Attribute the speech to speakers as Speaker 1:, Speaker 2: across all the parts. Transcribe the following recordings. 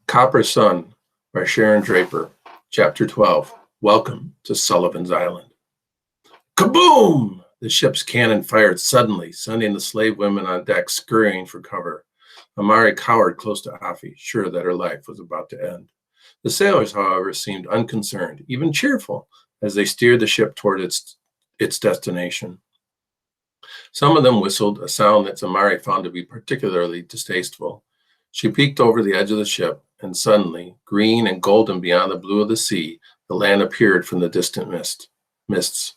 Speaker 1: Copper Sun by Sharon Draper. Chapter 12. Welcome to Sullivan's Island. Kaboom! The ship's cannon fired suddenly, sending the slave women on deck scurrying for cover. Amari cowered close to Afi, sure that her life was about to end. The sailors, however, seemed unconcerned, even cheerful, as they steered the ship toward its destination. Some of them whistled, a sound that Amari found to be particularly distasteful. She peeked over the edge of the ship, and suddenly, green and golden beyond the blue of the sea, the land appeared from the distant mists.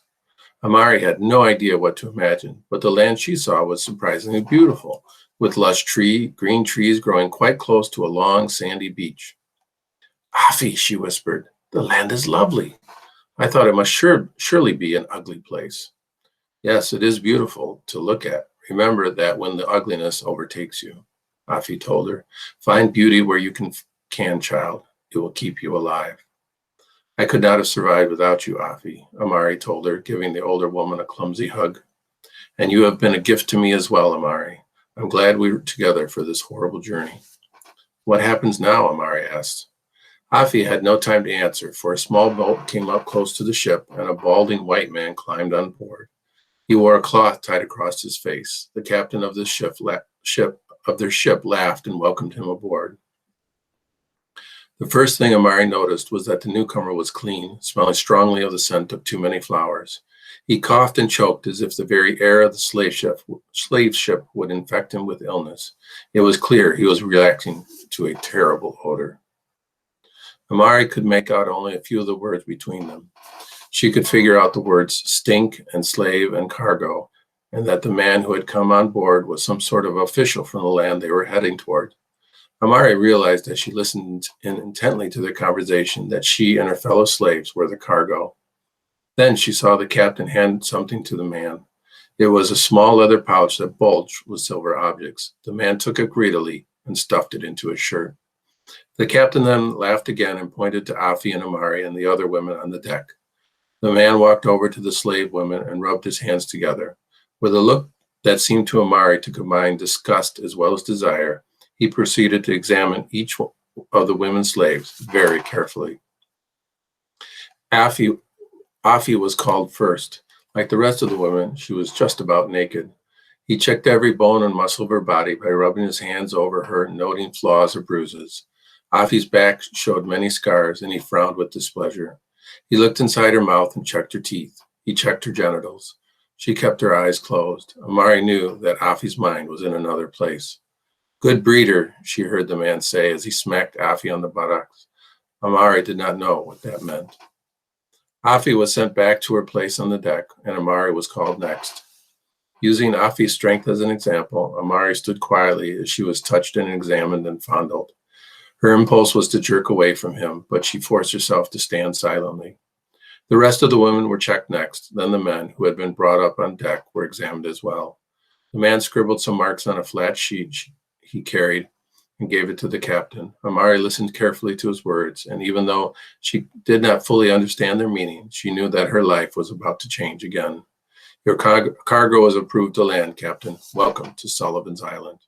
Speaker 1: Amari had no idea what to imagine, but the land she saw was surprisingly beautiful, with lush green trees growing quite close to a long, sandy beach. Afi, she whispered, the land is lovely. I thought it must surely be an ugly place. Yes, it is beautiful to look at. Remember that when the ugliness overtakes you, Afi told her. Find beauty where you can, child. It will keep you alive. I could not have survived without you, Afi, Amari told her, giving the older woman a clumsy hug. And you have been a gift to me as well, Amari. I'm glad we were together for this horrible journey. What happens now? Amari asked. Afi had no time to answer, for a small boat came up close to the ship, and a balding white man climbed on board. He wore a cloth tied across his face. The captain of the their ship laughed and welcomed him aboard. The first thing Amari noticed was that the newcomer was clean, smelling strongly of the scent of too many flowers. He coughed and choked as if the very air of the slave ship would infect him with illness. It was clear he was reacting to a terrible odor. Amari could make out only a few of the words between them. She could figure out the words stink and slave and cargo, and that the man who had come on board was some sort of official from the land they were heading toward. Amari realized as she listened intently to their conversation that she and her fellow slaves were the cargo. Then she saw the captain hand something to the man. It was a small leather pouch that bulged with silver objects. The man took it greedily and stuffed it into his shirt. The captain then laughed again and pointed to Afi and Amari and the other women on the deck. The man walked over to the slave women and rubbed his hands together. With a look that seemed to Amari to combine disgust as well as desire, he proceeded to examine each of the women slaves very carefully. Afi was called first. Like the rest of the women, she was just about naked. He checked every bone and muscle of her body by rubbing his hands over her, noting flaws or bruises. Afi's back showed many scars, and he frowned with displeasure. He looked inside her mouth and checked her teeth. He checked her genitals. She kept her eyes closed. Amari knew that Afi's mind was in another place. Good breeder, she heard the man say as he smacked Afi on the buttocks. Amari did not know what that meant. Afi was sent back to her place on the deck, and Amari was called next. Using Afi's strength as an example, Amari stood quietly as she was touched and examined and fondled. Her impulse was to jerk away from him, but she forced herself to stand silently. The rest of the women were checked next. Then the men, who had been brought up on deck, were examined as well. The man scribbled some marks on a flat sheet he carried and gave it to the captain. Amari listened carefully to his words, and even though she did not fully understand their meaning, she knew that her life was about to change again. Your cargo is approved to land, Captain. Welcome to Sullivan's Island.